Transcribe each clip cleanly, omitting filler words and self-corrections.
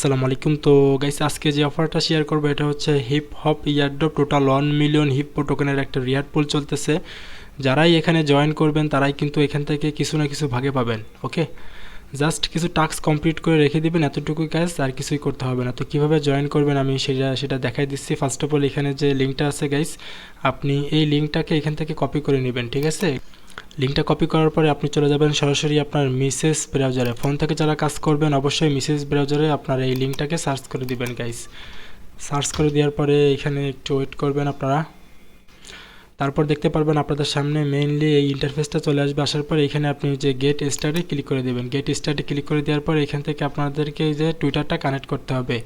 আসসালামু আলাইকুম। তো গাইস, আজকে যে অফারটা শেয়ার করবো এটা হচ্ছে hip hop airdrop total 1 million hippo টোকেনের একটা রিয়ার পুল চলতেছে। যারাই এখানে জয়েন করবেন তারাই কিন্তু এখান থেকে কিছু না কিছু ভাগে পাবেন। ওকে, জাস্ট কিছু টাস্ক কমপ্লিট করে রেখে দিবেন, এতটুকুই কাজ, আর কিছুই করতে হবে না। তো কীভাবে জয়েন করবেন আমি সেটা দেখাই দিচ্ছি। ফার্স্ট অফ অল এখানে যে লিঙ্কটা আছে গাইস, আপনি এই লিঙ্কটাকে এখান থেকে কপি করে নেবেন, ঠিক আছে। লিঙ্কটা কপি করার পরে আপনি চলে যাবেন সরাসরি আপনার মিসেস ব্রাউজারে। ফোন থেকে যারা কাজ করবেন অবশ্যই মিসেস ব্রাউজারে আপনার এই লিঙ্কটাকে সার্চ করে দিবেন গাইস। সার্চ করে দেওয়ার পরে এখানে একটু ওয়েট করবেন আপনারা। তারপর দেখতে পারবেন আপনাদের সামনে মেইনলি এই ইন্টারফেসটা চলে আসবে। আসার পরে এখানে আপনি যে গেট স্টার্টে ক্লিক করে দেবেন। গেট স্টার্টে ক্লিক করে দেওয়ার পরে এখান থেকে আপনাদেরকে এই যে টুইটারটা কানেক্ট করতে হবে।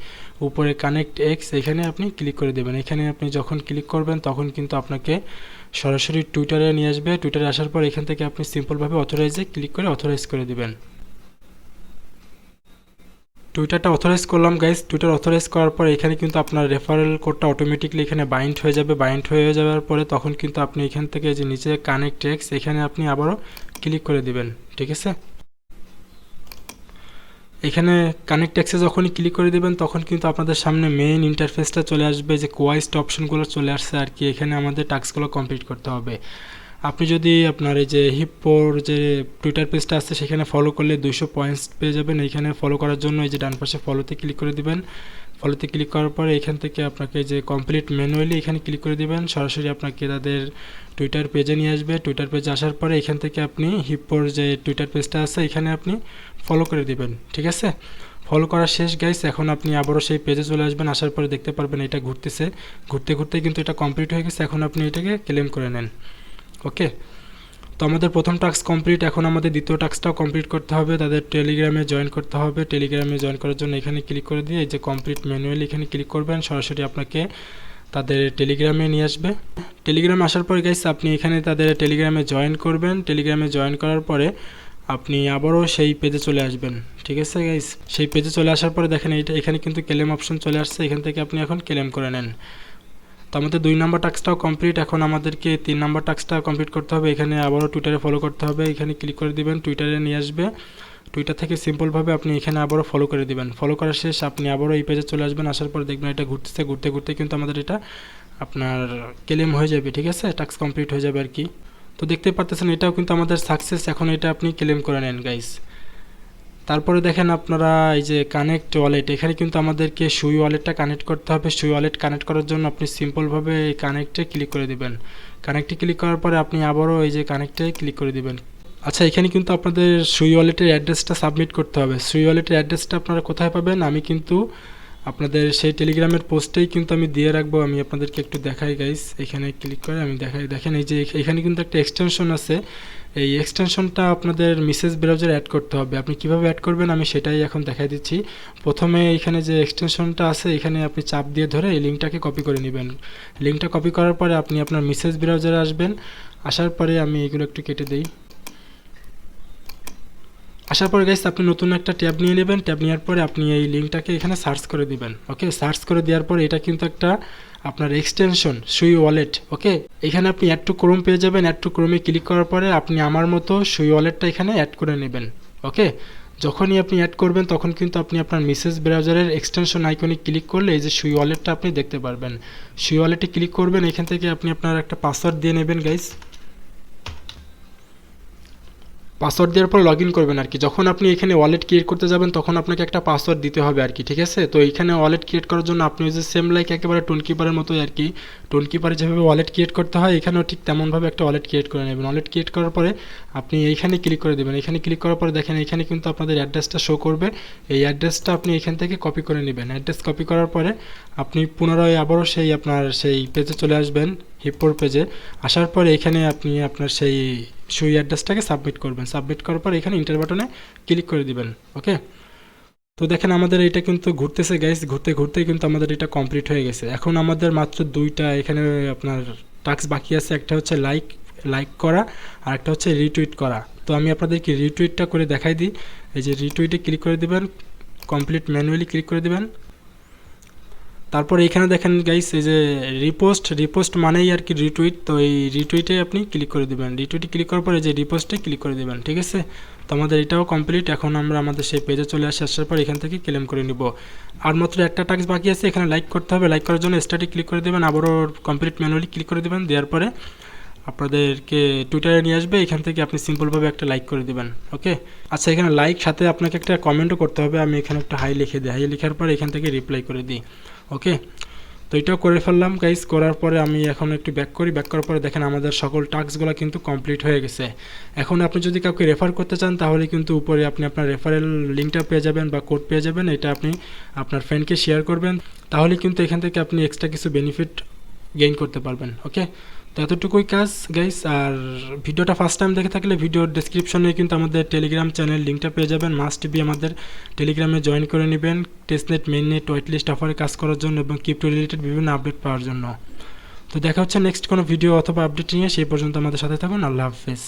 উপরে কানেক্ট এক্স এখানে আপনি ক্লিক করে দেবেন। এখানে আপনি যখন ক্লিক করবেন তখন কিন্তু আপনাকে সরাসরি টুইটারে নিয়ে আসবে। টুইটারে আসার পর এখান থেকে আপনি সিম্পলভাবে অথরাইজে ক্লিক করে অথরাইজ করে দেবেন। টুইটারটা অথরাইজ করলাম গাইস। টুইটার অথরাইজ করার পর এখানে কিন্তু আপনার রেফারেল কোডটা অটোমেটিকলি এখানে বাইন্ড হয়ে যাবে। বাইন্ড হয়ে যাওয়ার পরে তখন কিন্তু আপনি এখান থেকে যে নিচে কানেক্ট এক্স এখানে আপনি আবারও ক্লিক করে দিবেন, ঠিক আছে। এখানে কানেক্ট এক্সে যখনই ক্লিক করে দিবেন তখন কিন্তু আপনাদের সামনে মেইন ইন্টারফেসটা চলে আসবে, যে কোয়াইস্ট অপশনগুলো চলে আসছে আর কি। এখানে আমাদের টাস্কগুলো কমপ্লিট করতে হবে। আপনি যদি আপনার এই যে হিপ্পোর যে টুইটার পেজটা আছে সেখানে ফলো করলে 200 পয়েন্টস পেয়ে যাবেন। এইখানে ফলো করার জন্য এই যে ডান পাশে ফলোতে ক্লিক করে দিবেন। ফলোতে ক্লিক করার পরে এখান থেকে আপনাকে যে কমপ্লিট ম্যানুয়ালি এখানে ক্লিক করে দিবেন। সরাসরি আপনাকে তাদের টুইটার পেজে নিয়ে আসবে। টুইটার পেজে আসার পরে এখান থেকে আপনি হিপ্পোর যে টুইটার পেজটা আছে এখানে আপনি ফলো করে দিবেন, ঠিক আছে। ফলো করা শেষ গাইস। এখন আপনি আবারও সেই পেজে চলে আসবেন। আসার পরে দেখতে পারবেন এটা ঘুরতেছে, ঘুরতে ঘুরতে কিন্তু এটা কমপ্লিট হয়ে গেছে। এখন আপনি এটাকে ক্লেম করে নেন। ওকে, তো আমাদের প্রথম টাস্ক কমপ্লিট। এখন আমাদের দ্বিতীয় টাস্কটাও কমপ্লিট করতে হবে। তাদের টেলিগ্রামে জয়েন করতে হবে। টেলিগ্রামে জয়েন করার জন্য এখানে ক্লিক করে দিয়ে এই যে কমপ্লিট ম্যানুয়ালি এখানে ক্লিক করবেন। সরাসরি আপনাকে তাদের টেলিগ্রামে নিয়ে আসবে। টেলিগ্রামে আসার পরে গাইস আপনি এখানে তাদের টেলিগ্রামে জয়েন করবেন। টেলিগ্রামে জয়েন করার পরে আপনি আবারও সেই পেজে চলে আসবেন, ঠিক আছে গাইস। সেই পেজে চলে আসার পরে দেখেন এখানে কিন্তু ক্লেম অপশন চলে আসছে। এখান থেকে আপনি এখন ক্লেম করে নেন। তো আমাদের 2 নম্বর টাস্কটাও কমপ্লিট। এখন আমাদেরকে 3 নম্বর টাস্কটা কমপ্লিট করতে হবে। এখানে আবারও টুইটারে ফলো করতে হবে। এখানে ক্লিক করে দিবেন, টুইটারে নিয়ে আসবে। টুইটার থেকে সিম্পলভাবে আপনি এখানে আবারও ফলো করে দিবেন। ফলো করা শেষ আপনি আবারও এই পেজে চলে আসবেন। আসার পর দেখবেন এটা ঘুরতেছে, ঘুরতে ঘুরতে কিন্তু আমাদের এটা আপনার ক্লেম হয়ে যাবে, ঠিক আছে। টাস্ক কমপ্লিট হয়ে যাবে আর কি। তো দেখতে পারতেছেন এটাও কিন্তু আমাদের সাকসেস। এখন এটা আপনি ক্লেম করে নেন গাইস। তারপরে দেখেন আপনারা এই যে কানেক্ট ওয়ালেট, এখানে কিন্তু আমাদেরকে সুই ওয়ালেটটা কানেক্ট করতে হবে। সুই ওয়ালেট কানেক্ট করার জন্য আপনি সিম্পলভাবে এই কানেক্টে ক্লিক করে দিবেন। কানেক্টে ক্লিক করার পরে আপনি আবারও এই যে কানেক্টে ক্লিক করে দিবেন। আচ্ছা, এখানে কিন্তু আপনাদের সুই ওয়ালেটের অ্যাড্রেসটা সাবমিট করতে হবে। সুই ওয়ালেটের অ্যাড্রেসটা আপনারা কোথায় পাবেন আমি কিন্তু আপনাদের সেই টেলিগ্রামের পোস্টেই কিন্তু আমি দিয়ে রাখবো। আমি আপনাদেরকে একটু দেখাই গাইস। এখানে ক্লিক করে আমি দেখাই। দেখেন এই যে এখানে কিন্তু একটা এক্সটেনশন আছে। এই এক্সটেনশনটা আপনাদের মেসেজ ব্রাউজারে অ্যাড করতে হবে। আপনি কিভাবে অ্যাড করবেন আমি সেটাই এখন দেখাই দিচ্ছি। প্রথমে এখানে যে এক্সটেনশনটা আছে এখানে আপনি চাপ দিয়ে ধরে এই লিঙ্কটাকে কপি করে নেবেন। লিঙ্কটা কপি করার পরে আপনি আপনার মেসেজ ব্রাউজারে আসবেন। আসার পরে আমি এগুলো একটু কেটে দিই। আসার পরে গাইস আপনি নতুন একটা ট্যাব নিয়ে নেবেন। ট্যাব নেওয়ার পরে আপনি এই লিঙ্কটাকে এখানে সার্চ করে দিবেন। ওকে, সার্চ করে দেওয়ার পরে এটা কিন্তু একটা আপনার এক্সটেনশন সুই ওয়ালেট। ওকে, এখানে আপনি অ্যাড টু ক্রোম পেয়ে যাবেন। অ্যাড টু ক্রোমে ক্লিক করার পরে আপনি আমার মতো সুই ওয়ালেটটা এখানে অ্যাড করে নেবেন। ওকে, যখনই আপনি অ্যাড করবেন তখন কিন্তু আপনি আপনার মেসেজ ব্রাউজারের এক্সটেনশন আইকনে ক্লিক করলে এই যে সুই ওয়ালেটটা আপনি দেখতে পারবেন। সুই ওয়ালেটে ক্লিক করবেন। এখান থেকে আপনি আপনার একটা পাসওয়ার্ড দিয়ে নেবেন গাইস। পাসওয়ার্ড দেওয়ার পর লগ ইন করবেন আর কি। যখন আপনি এখানে ওয়ালেট ক্রিয়েট করতে যাবেন তখন আপনাকে একটা পাসওয়ার্ড দিতে হবে আর কি, ঠিক আছে। তো এখানে ওয়ালেট ক্রিয়েট করার জন্য আপনি যে সেম লাইক একেবারে টোন কিপারের মতোই আর কি। টোন কিপারে যেভাবে ওয়ালেট ক্রিয়েট করতে হয় এখানেও ঠিক তেমনভাবে একটা ওয়ালেট ক্রিয়েট করে নেবেন। ওয়ালেট ক্রিয়েট করার পরে আপনি এইখানে ক্লিক করে দেবেন। এখানে ক্লিক করার পরে দেখেন এখানে কিন্তু আপনাদের অ্যাড্রেসটা শো করবে। এই অ্যাড্রেসটা আপনি এখান থেকে কপি করে নেবেন। অ্যাড্রেস কপি করার পরে আপনি পুনরায় আবারও সেই আপনার সেই পেজে চলে আসবেন, হিপ্পোর পেজে। আসার পরে এখানে আপনি আপনার সেই সুই অ্যাড্রেসটাকে সাবমিট করবেন। সাবমিট করার পর এখানে ইন্টার বাটনে ক্লিক করে দিবেন। ওকে, তো দেখেন আমাদের এটা কিন্তু ঘুরতেছে গাইস। ঘুরতে ঘুরতেই কিন্তু আমাদের এটা কমপ্লিট হয়ে গেছে। এখন আমাদের মাত্র 2টা এখানে আপনার টাস্ক বাকি আছে। একটা হচ্ছে লাইক করা আর একটা হচ্ছে রিটুইট করা। তো আমি আপনাদেরকে রিটুইটটা করে দেখাই দিই। এই যে রিটুইটে ক্লিক করে দিবেন, কমপ্লিট ম্যানুয়ালি ক্লিক করে দিবেন। তারপর এখানে দেখেন গাইস এই যে রিপোস্ট মানেই আর কি রিটুইট, তো এই রিটুইটে আপনি ক্লিক করে দিবেন। রিটুইটে ক্লিক করার পরে যে রিপোস্টে ক্লিক করে দিবেন, ঠিক আছে। তো আমাদের এটাও কমপ্লিট। এখন আমরা আমাদের সেই পেজে চলে আসার পর এখান থেকে ক্লেম করে নিব। আর মাত্র একটা টাস্ক বাকি আছে, এখানে লাইক করতে হবে। লাইক করার জন্য স্টার্টে ক্লিক করে দেবেন, আবারও কমপ্লিট ম্যানুয়ালি ক্লিক করে দেবেন। দেওয়ার পরে আপনাদেরকে টুইটারে নিয়ে আসবে, এখান থেকে আপনি সিম্পলভাবে একটা লাইক করে দিবেন। ওকে, আচ্ছা এখানে লাইক সাথে আপনাকে একটা কমেন্টও করতে হবে। আমি এখানে একটা হাই লিখে দিই, হাই লেখার পর এখান থেকে রিপ্লাই করে দিই। ওকে, তো এটাও করে ফেললাম গাইস। করার পরে আমি এখন একটু ব্যাক করি। ব্যাক করার পরে দেখেন আমাদের সকল টাস্কগুলো কিন্তু কমপ্লিট হয়ে গেছে। এখন আপনি যদি কাউকে রেফার করতে চান তাহলে কিন্তু উপরে আপনি আপনার রেফারেল লিঙ্কটা পেয়ে যাবেন বা কোড পেয়ে যাবেন। এটা আপনি আপনার ফ্রেন্ডকে শেয়ার করবেন, তাহলে কিন্তু এখান থেকে আপনি এক্সট্রা কিছু বেনিফিট গেইন করতে পারবেন। ওকে, তো এতটুকুই কাজ গাইস। আর ভিডিওটা ফার্স্ট টাইম দেখে থাকলে ভিডিওর ডেসক্রিপশনে কিন্তু আমাদের টেলিগ্রাম চ্যানেল লিঙ্কটা পেয়ে যাবেন। মাস্ট বি আমাদের টেলিগ্রামে জয়েন করে নেবেন টেস্টনেট মেইননেট ওয়েটলিস্ট অফারে কাজ করার জন্য এবং ক্রিপ্টো রিলেটেড বিভিন্ন আপডেট পাওয়ার জন্য। তো দেখা হচ্ছে নেক্সট কোনো ভিডিও অথবা আপডেট নিয়ে, সেই পর্যন্ত আমাদের সাথে থাকুন। আল্লাহ হাফেজ।